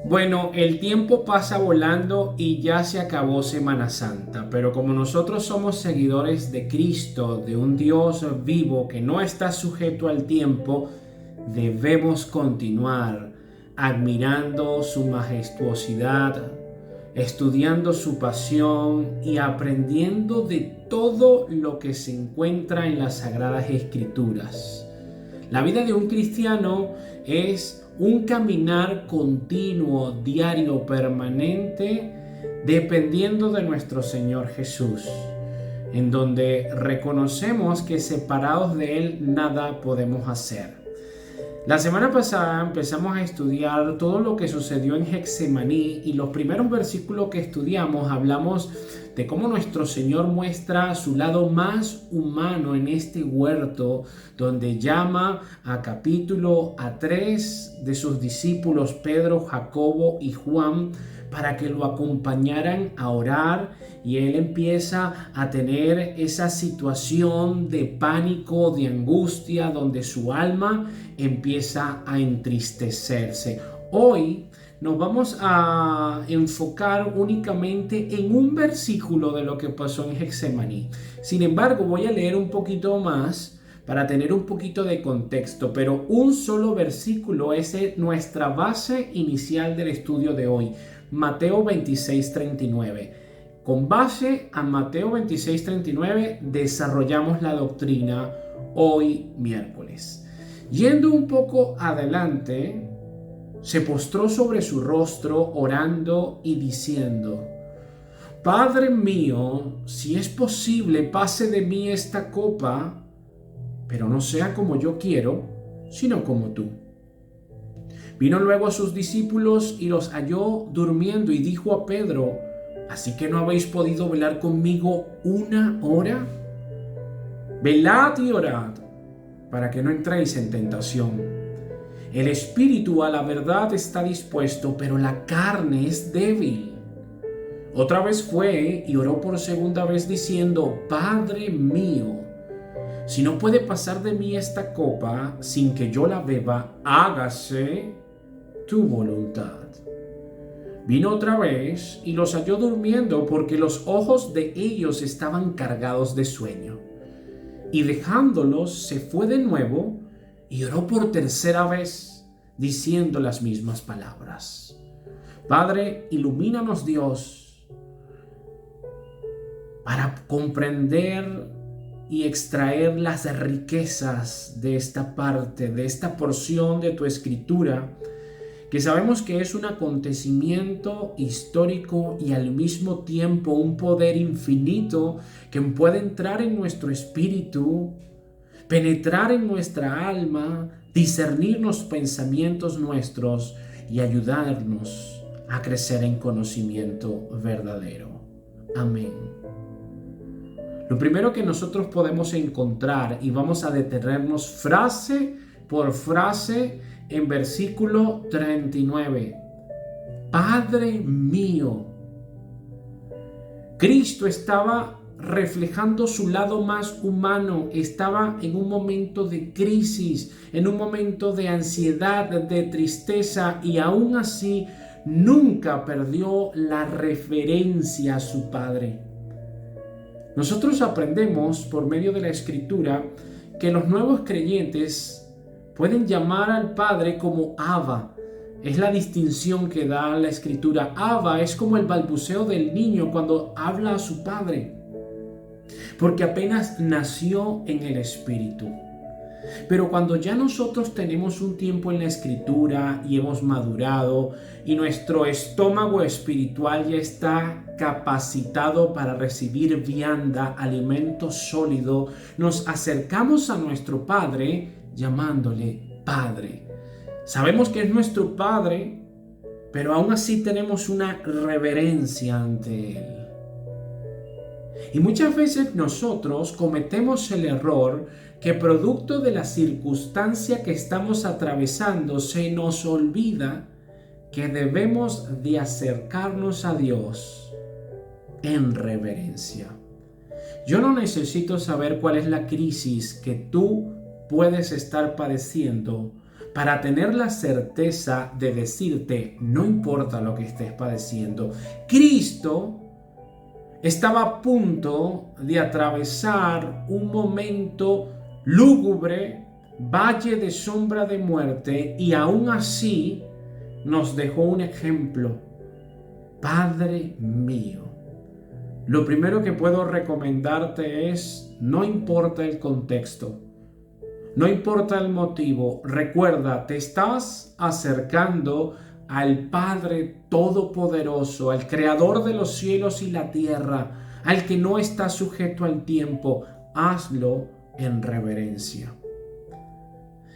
Bueno, el tiempo pasa volando y ya se acabó Semana Santa, pero como nosotros somos seguidores de Cristo, de un Dios vivo que no está sujeto al tiempo, debemos continuar admirando su majestuosidad, estudiando su pasión y aprendiendo de todo lo que se encuentra en las Sagradas Escrituras. La vida de un cristiano es un caminar continuo, diario, permanente, dependiendo de nuestro Señor Jesús, en donde reconocemos que separados de Él nada podemos hacer. La semana pasada empezamos a estudiar todo lo que sucedió en Getsemaní y los primeros versículos que estudiamos hablamos de cómo nuestro Señor muestra su lado más humano en este huerto, donde llama a tres de sus discípulos, Pedro, Jacobo y Juan, para que lo acompañaran a orar, y él empieza a tener esa situación de pánico, de angustia, donde su alma empieza a entristecerse. Hoy nos vamos a enfocar únicamente en un versículo de lo que pasó en Getsemaní. Sin embargo, voy a leer un poquito más para tener un poquito de contexto, pero un solo versículo es nuestra base inicial del estudio de hoy. Mateo 26:39. Con base a Mateo 26:39 desarrollamos la doctrina hoy miércoles. Yendo un poco adelante, se postró sobre su rostro orando y diciendo: Padre mío, si es posible, pase de mí esta copa, pero no sea como yo quiero, sino como tú. Vino luego a sus discípulos y los halló durmiendo y dijo a Pedro: ¿Así que no habéis podido velar conmigo una hora? Velad y orad, para que no entréis en tentación. El espíritu a la verdad está dispuesto, pero la carne es débil. Otra vez fue y oró por segunda vez diciendo: Padre mío, si no puede pasar de mí esta copa sin que yo la beba, hágase tu voluntad. Vino otra vez y los halló durmiendo, porque los ojos de ellos estaban cargados de sueño. Y dejándolos se fue de nuevo y oró por tercera vez, diciendo las mismas palabras. Padre, ilumínanos, Dios, para comprender y extraer las riquezas de esta parte, de esta porción de tu escritura, que sabemos que es un acontecimiento histórico y al mismo tiempo un poder infinito que puede entrar en nuestro espíritu, penetrar en nuestra alma, discernir los pensamientos nuestros y ayudarnos a crecer en conocimiento verdadero. Amén. Lo primero que nosotros podemos encontrar, y vamos a detenernos frase por frase en versículo 39. Padre mío. Cristo estaba reflejando su lado más humano, estaba en un momento de crisis, en un momento de ansiedad, de tristeza, y aún así nunca perdió la referencia a su Padre. Nosotros aprendemos por medio de la Escritura que los nuevos creyentes pueden llamar al Padre como Abba. Es la distinción que da la Escritura. Abba es como el balbuceo del niño cuando habla a su padre, porque apenas nació en el Espíritu. Pero cuando ya nosotros tenemos un tiempo en la Escritura y hemos madurado y nuestro estómago espiritual ya está capacitado para recibir vianda, alimento sólido, nos acercamos a nuestro Padre llamándole Padre. Sabemos que es nuestro Padre, pero aún así tenemos una reverencia ante Él. Y muchas veces nosotros cometemos el error que, producto de la circunstancia que estamos atravesando, se nos olvida que debemos de acercarnos a Dios en reverencia. Yo no necesito saber cuál es la crisis que tú puedes estar padeciendo para tener la certeza de decirte, no importa lo que estés padeciendo, Cristo estaba a punto de atravesar un momento lúgubre, valle de sombra de muerte, y aún así nos dejó un ejemplo. Padre mío, lo primero que puedo recomendarte es, no importa el contexto, no importa el motivo, recuerda, te estás acercando al Padre Todopoderoso, al Creador de los cielos y la tierra, al que no está sujeto al tiempo. Hazlo en reverencia.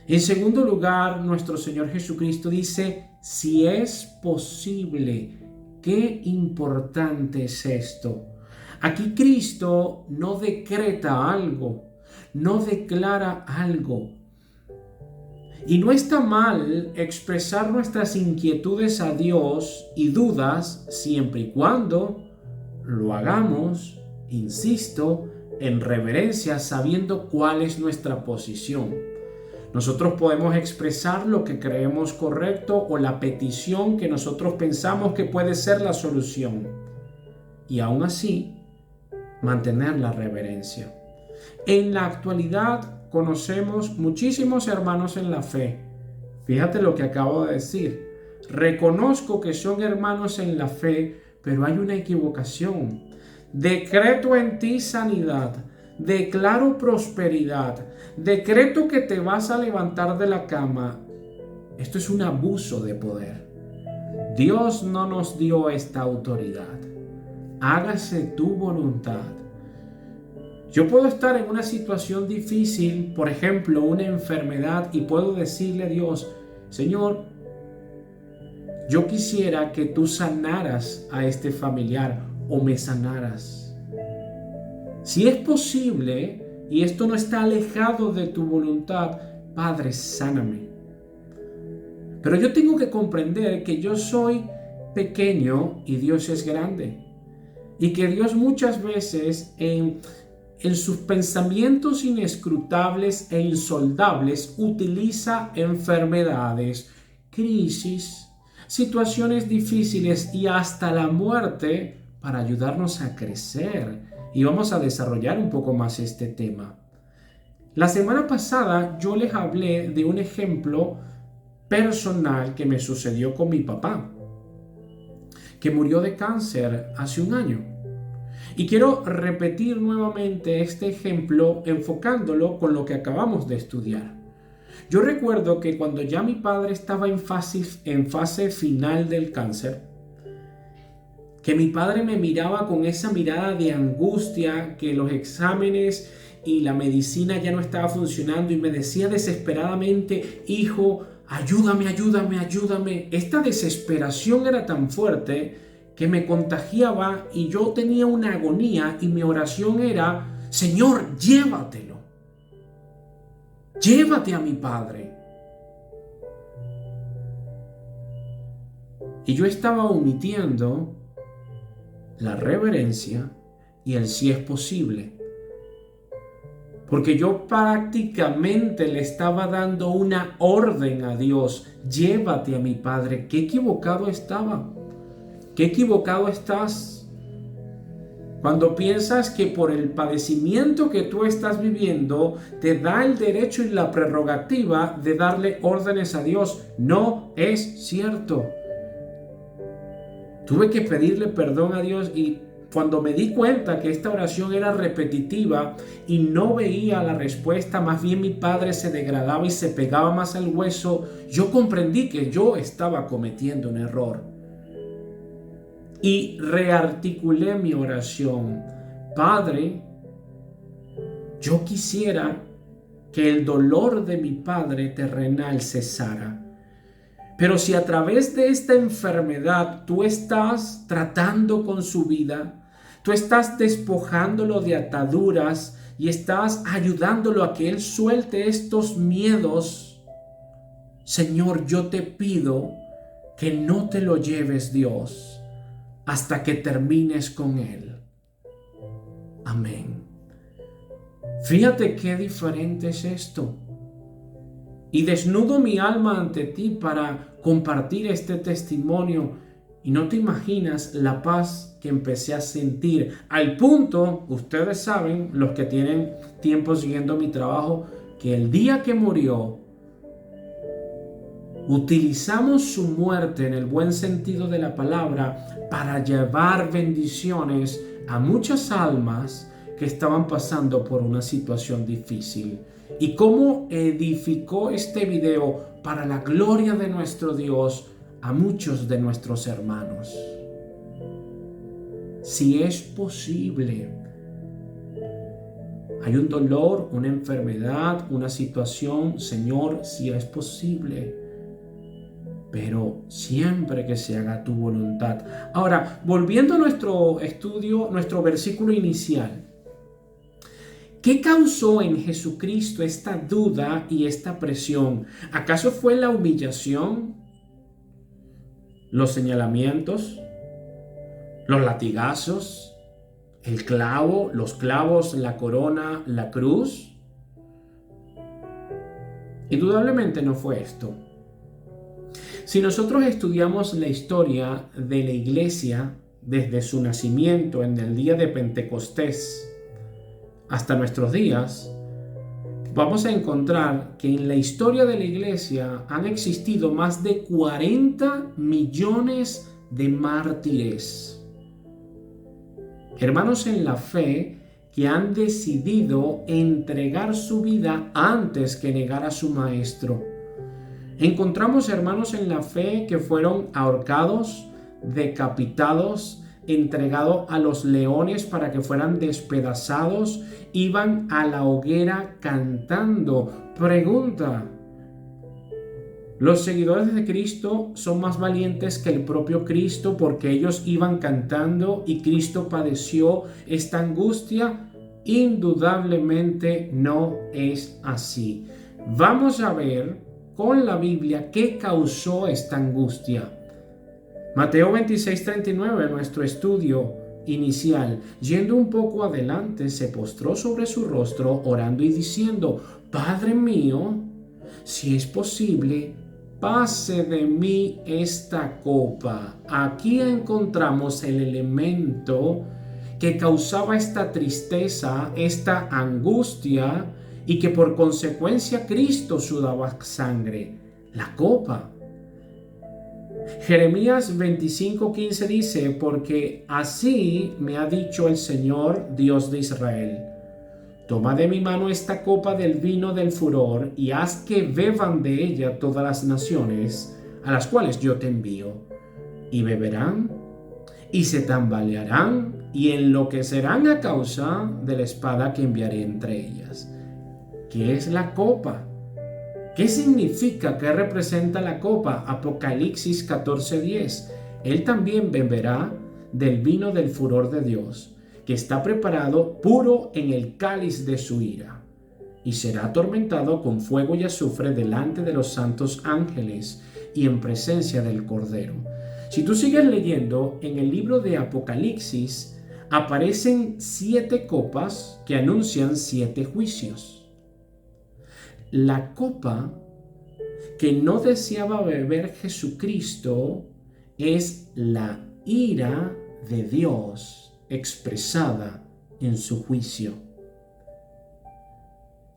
En segundo lugar, nuestro Señor Jesucristo dice, si es posible. Qué importante es esto. Aquí Cristo no decreta algo, no declara algo. Y no está mal expresar nuestras inquietudes a Dios y dudas siempre y cuando lo hagamos, insisto, en reverencia, sabiendo cuál es nuestra posición. Nosotros podemos expresar lo que creemos correcto o la petición que nosotros pensamos que puede ser la solución. Y aún así, mantener la reverencia. En la actualidad conocemos muchísimos hermanos en la fe. Fíjate lo que acabo de decir. Reconozco que son hermanos en la fe, pero hay una equivocación. Decreto en ti sanidad. Declaro prosperidad. Decreto que te vas a levantar de la cama. Esto es un abuso de poder. Dios no nos dio esta autoridad. Hágase tu voluntad. Yo puedo estar en una situación difícil, por ejemplo, una enfermedad, y puedo decirle a Dios, Señor, yo quisiera que tú sanaras a este familiar o me sanaras. Si es posible y esto no está alejado de tu voluntad, Padre, sáname. Pero yo tengo que comprender que yo soy pequeño y Dios es grande. Y que Dios muchas veces en sus pensamientos inescrutables e insondables utiliza enfermedades, crisis, situaciones difíciles y hasta la muerte para ayudarnos a crecer. Y vamos a desarrollar un poco más este tema. La semana pasada yo les hablé de un ejemplo personal que me sucedió con mi papá, que murió de cáncer hace un año. Y quiero repetir nuevamente este ejemplo enfocándolo con lo que acabamos de estudiar. Yo recuerdo que cuando ya mi padre estaba en fase final del cáncer, que mi padre me miraba con esa mirada de angustia, que los exámenes y la medicina ya no estaba funcionando y me decía desesperadamente, hijo, ayúdame, ayúdame, ayúdame. Esta desesperación era tan fuerte que me contagiaba y yo tenía una agonía y mi oración era, Señor, llévatelo. Llévate a mi padre. Y yo estaba omitiendo la reverencia y el si es posible. Porque yo prácticamente le estaba dando una orden a Dios. Llévate a mi padre. Qué equivocado estaba. Qué equivocado estás. Cuando piensas que por el padecimiento que tú estás viviendo te da el derecho y la prerrogativa de darle órdenes a Dios. No es cierto. Tuve que pedirle perdón a Dios y cuando me di cuenta que esta oración era repetitiva y no veía la respuesta, más bien mi padre se degradaba y se pegaba más al hueso, yo comprendí que yo estaba cometiendo un error. Y rearticulé mi oración. Padre, yo quisiera que el dolor de mi padre terrenal cesara. Pero si a través de esta enfermedad tú estás tratando con su vida, tú estás despojándolo de ataduras y estás ayudándolo a que él suelte estos miedos, Señor, yo te pido que no te lo lleves, Dios, hasta que termines con él. Amén. Fíjate qué diferente es esto. Y desnudo mi alma ante ti para compartir este testimonio. Y no te imaginas la paz que empecé a sentir. Al punto, ustedes saben, los que tienen tiempo siguiendo mi trabajo, que el día que murió, utilizamos su muerte en el buen sentido de la palabra para llevar bendiciones a muchas almas que estaban pasando por una situación difícil. Y cómo edificó este video para la gloria de nuestro Dios a muchos de nuestros hermanos. Si es posible, hay un dolor, una enfermedad, una situación, Señor, si es posible, pero siempre que se haga tu voluntad. Ahora, volviendo a nuestro estudio, nuestro versículo inicial, ¿qué causó en Jesucristo esta duda y esta presión? ¿Acaso fue la humillación, los señalamientos, los latigazos, el clavo, los clavos, la corona, la cruz? Indudablemente no fue esto. Si nosotros estudiamos la historia de la iglesia desde su nacimiento en el día de Pentecostés hasta nuestros días, vamos a encontrar que en la historia de la iglesia han existido más de 40 millones de mártires. Hermanos en la fe que han decidido entregar su vida antes que negar a su maestro. Encontramos hermanos en la fe que fueron ahorcados, decapitados, entregados a los leones para que fueran despedazados, iban a la hoguera cantando. Pregunta: ¿los seguidores de Cristo son más valientes que el propio Cristo porque ellos iban cantando y Cristo padeció esta angustia? Indudablemente no es así. Vamos a ver con la Biblia qué causó esta angustia. Mateo 26:39, nuestro estudio inicial. Yendo un poco adelante, se postró sobre su rostro, orando y diciendo: Padre mío, si es posible, pase de mí esta copa. Aquí encontramos el elemento que causaba esta tristeza, esta angustia, y que por consecuencia Cristo sudaba sangre, la copa. Jeremías 25:15 dice: porque así me ha dicho el Señor, Dios de Israel: toma de mi mano esta copa del vino del furor y haz que beban de ella todas las naciones a las cuales yo te envío, y beberán y se tambalearán y enloquecerán a causa de la espada que enviaré entre ellas. ¿Qué es la copa? ¿Qué significa? ¿Qué representa la copa? Apocalipsis 14:10. Él también beberá del vino del furor de Dios, que está preparado puro en el cáliz de su ira, y será atormentado con fuego y azufre delante de los santos ángeles y en presencia del Cordero. Si tú sigues leyendo en el libro de Apocalipsis, aparecen 7 copas que anuncian 7 juicios. La copa que no deseaba beber Jesucristo es la ira de Dios expresada en su juicio.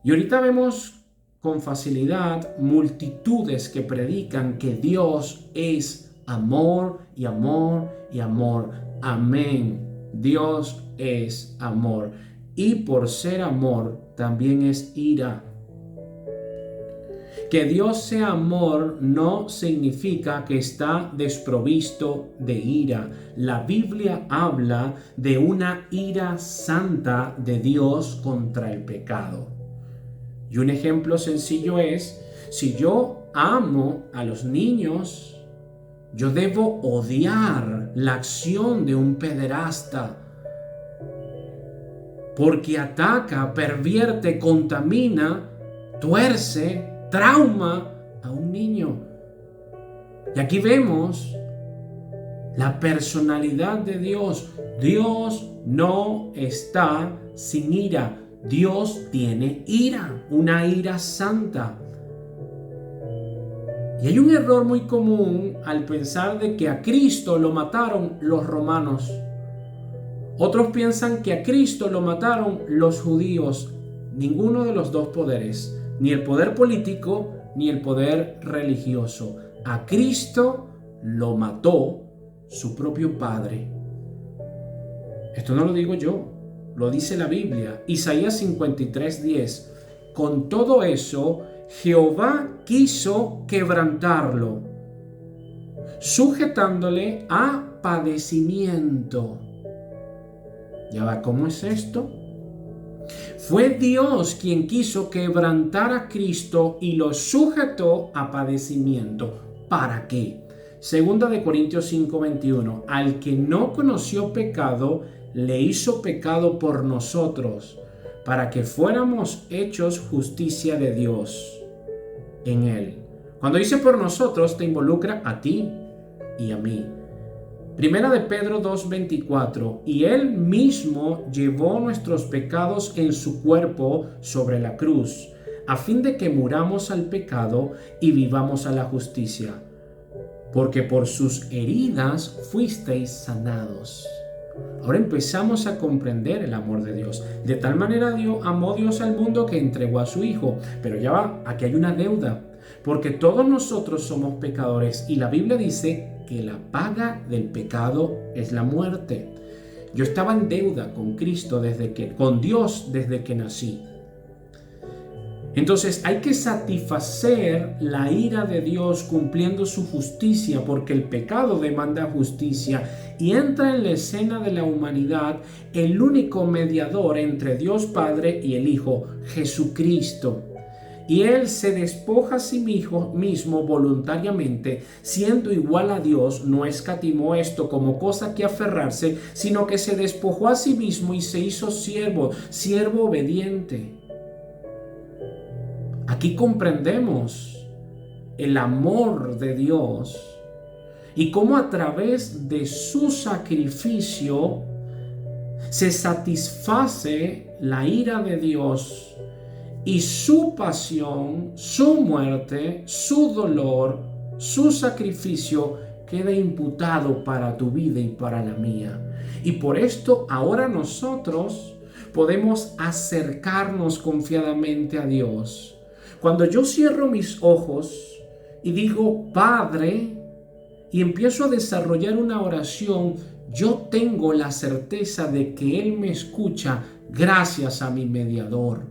Y ahorita vemos con facilidad multitudes que predican que Dios es amor y amor y amor. Amén. Dios es amor. Y por ser amor también es ira. Que Dios sea amor no significa que está desprovisto de ira. La Biblia habla de una ira santa de Dios contra el pecado. Y un ejemplo sencillo es: si yo amo a los niños, yo debo odiar la acción de un pederasta, porque ataca, pervierte, contamina, tuerce, trauma a un niño. Y aquí vemos la personalidad de Dios. Dios no está sin ira. Dios tiene ira, una ira santa. Y hay un error muy común al pensar de que a Cristo lo mataron los romanos. Otros piensan que a Cristo lo mataron los judíos. Ninguno de los dos poderes, ni el poder político ni el poder religioso. A Cristo lo mató su propio Padre. Esto no lo digo yo, lo dice la Biblia. Isaías 53:10. Con todo eso, Jehová quiso quebrantarlo, sujetándole a padecimiento. Ya va, ¿cómo es esto? Fue Dios quien quiso quebrantar a Cristo y lo sujetó a padecimiento. ¿Para qué? Segunda de Corintios 5:21. Al que no conoció pecado, le hizo pecado por nosotros, para que fuéramos hechos justicia de Dios en él. Cuando dice por nosotros, te involucra a ti y a mí. Primera de Pedro 2:24. Y él mismo llevó nuestros pecados en su cuerpo sobre la cruz, a fin de que muramos al pecado y vivamos a la justicia. Porque por sus heridas fuisteis sanados. Ahora empezamos a comprender el amor de Dios. De tal manera amó Dios al mundo que entregó a su Hijo. Pero ya va, aquí hay una deuda. Porque todos nosotros somos pecadores y la Biblia dice que la paga del pecado es la muerte. Yo estaba en deuda con Cristo con Dios desde que nací. Entonces hay que satisfacer la ira de Dios cumpliendo su justicia, porque el pecado demanda justicia y entra en la escena de la humanidad el único mediador entre Dios Padre y el Hijo, Jesucristo. Y Él se despoja a sí mismo voluntariamente, siendo igual a Dios, no escatimó esto como cosa que aferrarse, sino que se despojó a sí mismo y se hizo siervo obediente. Aquí comprendemos el amor de Dios y cómo a través de su sacrificio se satisface la ira de Dios y su pasión, su muerte, su dolor, su sacrificio queda imputado para tu vida y para la mía. Y por esto ahora nosotros podemos acercarnos confiadamente a Dios. Cuando yo cierro mis ojos y digo Padre y empiezo a desarrollar una oración, yo tengo la certeza de que Él me escucha gracias a mi mediador.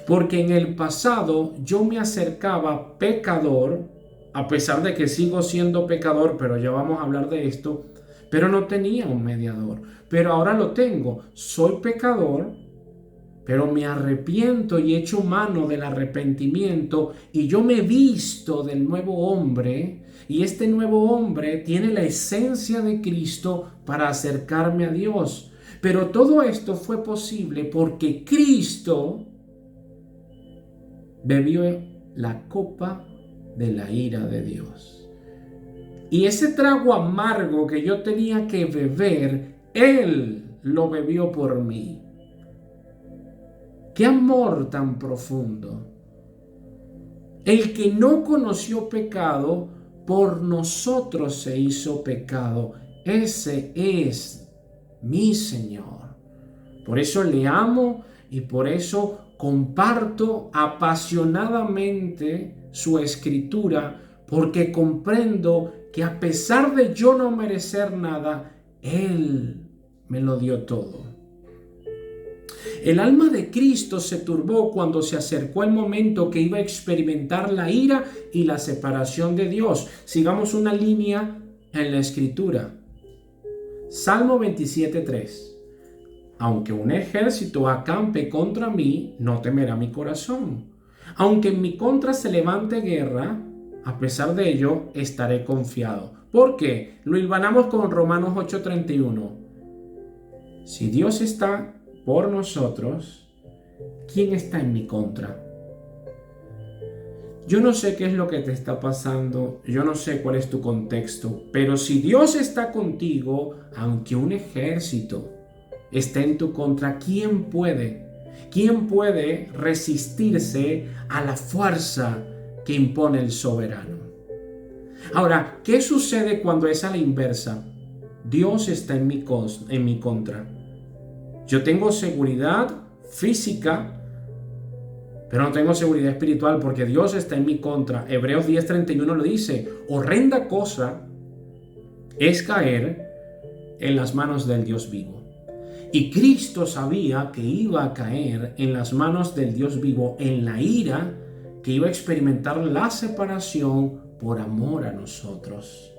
Porque en el pasado yo me acercaba pecador, a pesar de que sigo siendo pecador, pero ya vamos a hablar de esto, pero no tenía un mediador. Pero ahora lo tengo, soy pecador, pero me arrepiento y echo mano del arrepentimiento y yo me visto del nuevo hombre y este nuevo hombre tiene la esencia de Cristo para acercarme a Dios. Pero todo esto fue posible porque Cristo bebió la copa de la ira de Dios. Y ese trago amargo que yo tenía que beber, Él lo bebió por mí. ¡Qué amor tan profundo! El que no conoció pecado, por nosotros se hizo pecado. Ese es mi Señor. Por eso le amo y por eso comparto apasionadamente su escritura, porque comprendo que a pesar de yo no merecer nada, Él me lo dio todo. El alma de Cristo se turbó cuando se acercó el momento que iba a experimentar la ira y la separación de Dios. Sigamos una línea en la escritura. Salmo 27:3. Aunque un ejército acampe contra mí, no temerá mi corazón. Aunque en mi contra se levante guerra, a pesar de ello, estaré confiado. ¿Por qué? Lo hilvanamos con Romanos 8:31. Si Dios está por nosotros, ¿quién está en mi contra? Yo no sé qué es lo que te está pasando, yo no sé cuál es tu contexto, pero si Dios está contigo, aunque un ejército esté en tu contra, ¿quién puede resistirse a la fuerza que impone el soberano. Ahora, ¿qué sucede cuando es a la inversa? Dios está en mi contra. Yo tengo seguridad física, pero no tengo seguridad espiritual porque Dios está en mi contra. Hebreos 10:31 lo dice: horrenda cosa es caer en las manos del Dios vivo. Y Cristo sabía que iba a caer en las manos del Dios vivo en la ira, que iba a experimentar la separación por amor a nosotros.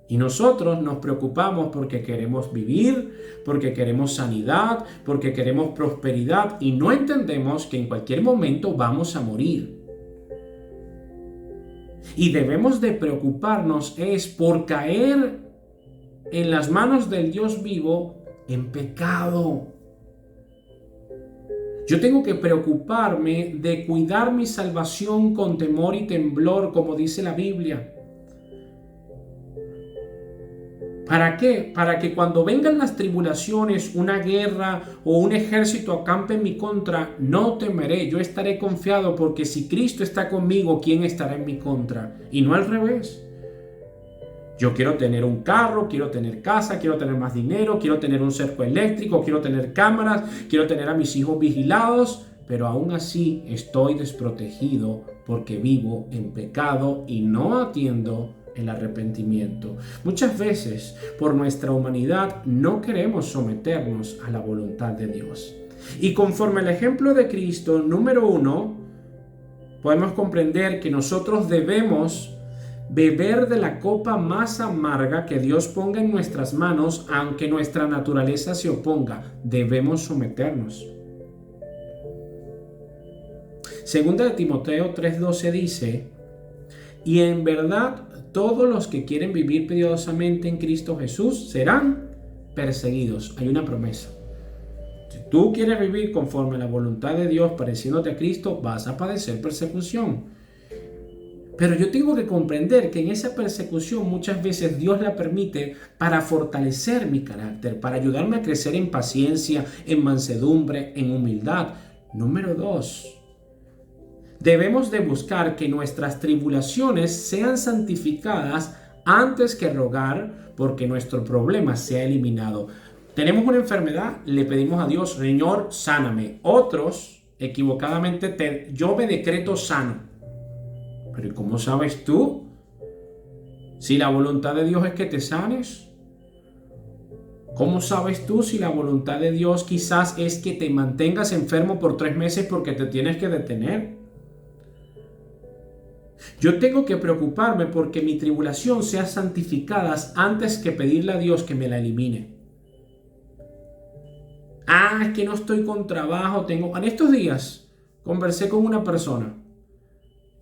Y nosotros nos preocupamos porque queremos vivir, porque queremos sanidad, porque queremos prosperidad y no entendemos que en cualquier momento vamos a morir. Y debemos de preocuparnos es por caer en las manos del Dios vivo en pecado. Yo tengo que preocuparme de cuidar mi salvación con temor y temblor, como dice la Biblia. ¿Para qué? Para que cuando vengan las tribulaciones, una guerra o un ejército acampe en mi contra, no temeré, yo estaré confiado, porque si Cristo está conmigo, ¿quién estará en mi contra? Y no al revés. Yo quiero tener un carro, quiero tener casa, quiero tener más dinero, quiero tener un cerco eléctrico, quiero tener cámaras, quiero tener a mis hijos vigilados, pero aún así estoy desprotegido porque vivo en pecado y no atiendo el arrepentimiento. Muchas veces, por nuestra humanidad, no queremos someternos a la voluntad de Dios. Y conforme al ejemplo de Cristo, número 1, podemos comprender que nosotros debemos beber de la copa más amarga que Dios ponga en nuestras manos, aunque nuestra naturaleza se oponga. Debemos someternos. Segunda de Timoteo 3:12 dice: y en verdad todos los que quieren vivir piadosamente en Cristo Jesús serán perseguidos. Hay una promesa. Si tú quieres vivir conforme a la voluntad de Dios, pareciéndote a Cristo, vas a padecer persecución. Pero yo tengo que comprender que en esa persecución muchas veces Dios la permite para fortalecer mi carácter, para ayudarme a crecer en paciencia, en mansedumbre, en humildad. Número 2. Debemos de buscar que nuestras tribulaciones sean santificadas antes que rogar porque nuestro problema sea eliminado. Tenemos una enfermedad, le pedimos a Dios: Señor, sáname. Otros, equivocadamente, yo me decreto sano. Pero ¿y cómo sabes tú si la voluntad de Dios es que te sanes? ¿Cómo sabes tú si la voluntad de Dios quizás es que te mantengas enfermo por 3 meses porque te tienes que detener? Yo tengo que preocuparme porque mi tribulación sea santificada antes que pedirle a Dios que me la elimine. Es que no estoy con trabajo. En estos días conversé con una persona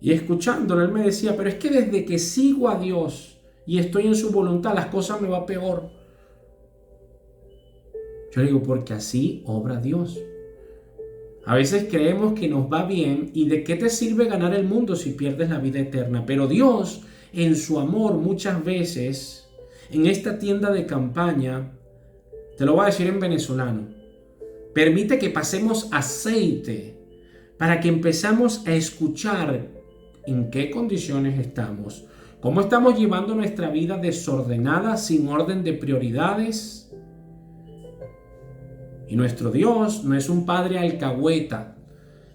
y escuchándolo él me decía: pero es que desde que sigo a Dios y estoy en su voluntad, las cosas me van peor. Yo le digo: porque así obra Dios. A veces creemos que nos va bien, y ¿de qué te sirve ganar el mundo si pierdes la vida eterna? Pero Dios, en su amor, muchas veces, en esta tienda de campaña, te lo voy a decir en venezolano, permite que pasemos aceite para que empezamos a escuchar en qué condiciones estamos, cómo estamos llevando nuestra vida desordenada, sin orden de prioridades. Y nuestro Dios no es un padre alcahueta,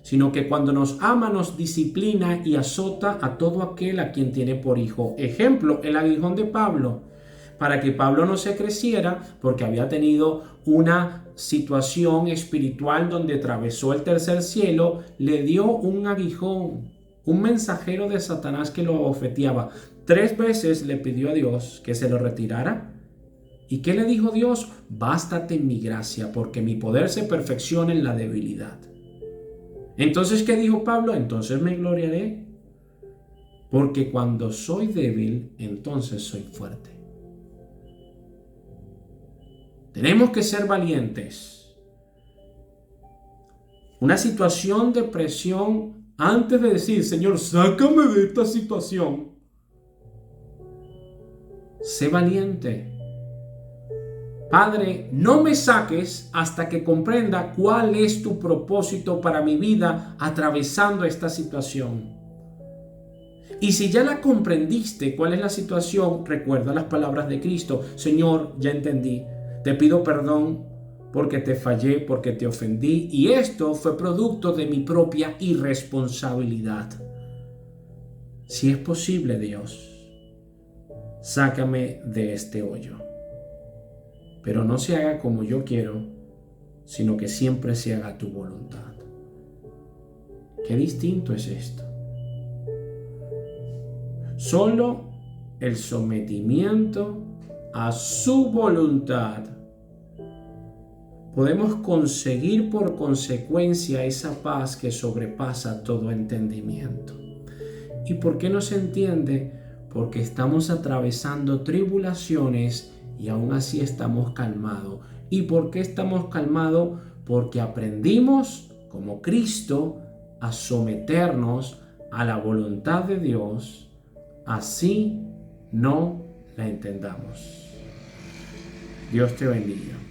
sino que cuando nos ama nos disciplina y azota a todo aquel a quien tiene por hijo. Ejemplo, el aguijón de Pablo, para que Pablo no se creciera porque había tenido una situación espiritual donde atravesó el tercer cielo, le dio un aguijón, un mensajero de Satanás que lo abofeteaba. 3 veces le pidió a Dios que se lo retirara. ¿Y qué le dijo Dios? Bástate en mi gracia, porque mi poder se perfecciona en la debilidad. Entonces, ¿qué dijo Pablo? Entonces me gloriaré, porque cuando soy débil, entonces soy fuerte. Tenemos que ser valientes. Una situación de presión, antes de decir: Señor, sácame de esta situación, sé valiente. Padre, no me saques hasta que comprenda cuál es tu propósito para mi vida atravesando esta situación. Y si ya la comprendiste, cuál es la situación, recuerda las palabras de Cristo. Señor, ya entendí. Te pido perdón porque te fallé, porque te ofendí. Y esto fue producto de mi propia irresponsabilidad. Si es posible, Dios, sácame de este hoyo. Pero no se haga como yo quiero, sino que siempre se haga tu voluntad. Qué distinto es esto. Solo el sometimiento a su voluntad podemos conseguir por consecuencia esa paz que sobrepasa todo entendimiento. ¿Y por qué no se entiende? Porque estamos atravesando tribulaciones y aún así estamos calmados. ¿Y por qué estamos calmados? Porque aprendimos, como Cristo, a someternos a la voluntad de Dios, así no la entendamos. Dios te bendiga.